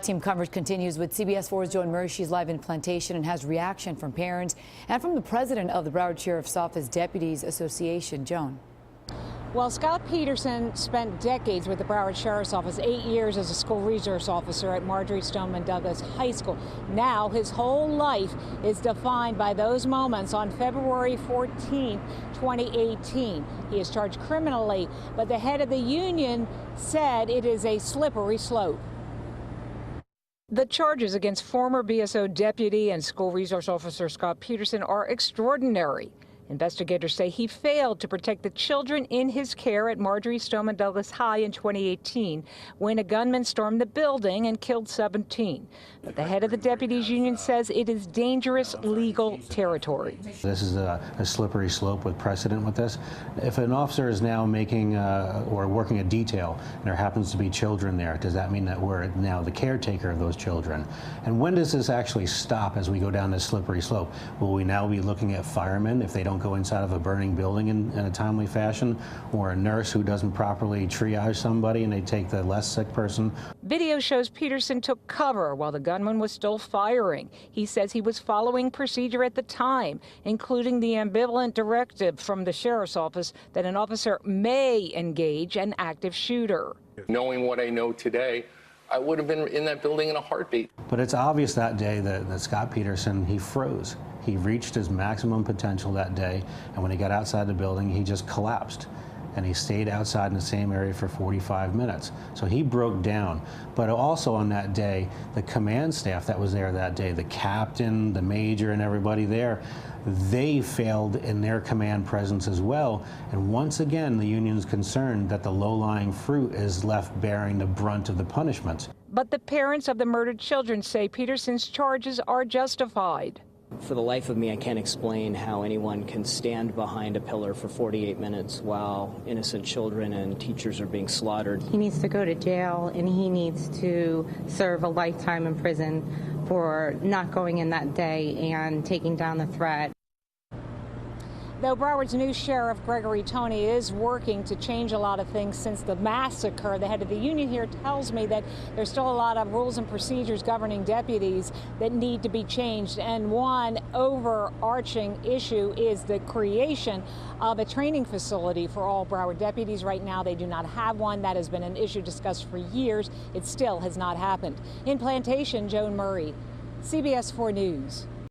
Team coverage continues with CBS 4's Joan Murray. She's live in Plantation and has reaction from parents and from the president of the Broward Sheriff's Office Deputies Association. Joan. Well, Scot Peterson spent decades with the Broward Sheriff's Office, 8 years as a school resource officer at Marjory Stoneman Douglas High School. Now his whole life is defined by those moments on February 14, 2018. He is charged criminally, but the head of the union said it is a slippery slope. The charges against former BSO deputy and school resource officer Scot Peterson are extraordinary. Investigators say he failed to protect the children in his care at Marjory Stoneman Douglas High in 2018 when a gunman stormed the building and killed 17. But the head of the deputies union says it is dangerous legal territory. This is a slippery slope with precedent with this. If an officer is now making or working a detail and there happens to be children there, does that mean that we're now the caretaker of those children? And when does this actually stop as we go down this slippery slope? Will we now be looking at firemen if they don't go inside of a burning building in a timely fashion, or a nurse who doesn't properly triage somebody and they take the less sick person? Video shows Peterson took cover while the gunman was still firing. He says he was following procedure at the time, including the ambivalent directive from the sheriff's office that an officer may engage an active shooter. Knowing what I know today, I would have been in that building in a heartbeat. But it's obvious that day that Scot Peterson, he froze. He reached his maximum potential that day, and when he got outside the building, he just collapsed. And he stayed outside in the same area for 45 minutes. So he broke down. But also on that day, the command staff that was there that day, the captain, the major, and everybody there, they failed in their command presence as well. And once again, the union's concerned that the low-lying fruit is left bearing the brunt of the punishment. But the parents of the murdered children say Peterson's charges are justified. For the life of me, I can't explain how anyone can stand behind a pillar for 48 minutes while innocent children and teachers are being slaughtered. He needs to go to jail, and he needs to serve a lifetime in prison for not going in that day and taking down the threat. Though Broward's new sheriff, Gregory Tony, is working to change a lot of things since the massacre, the head of the union here tells me that there's still a lot of rules and procedures governing deputies that need to be changed. And one overarching issue is the creation of a training facility for all Broward deputies. Right now, they do not have one. That has been an issue discussed for years. It still has not happened. In Plantation, Joan Murray, CBS 4 News.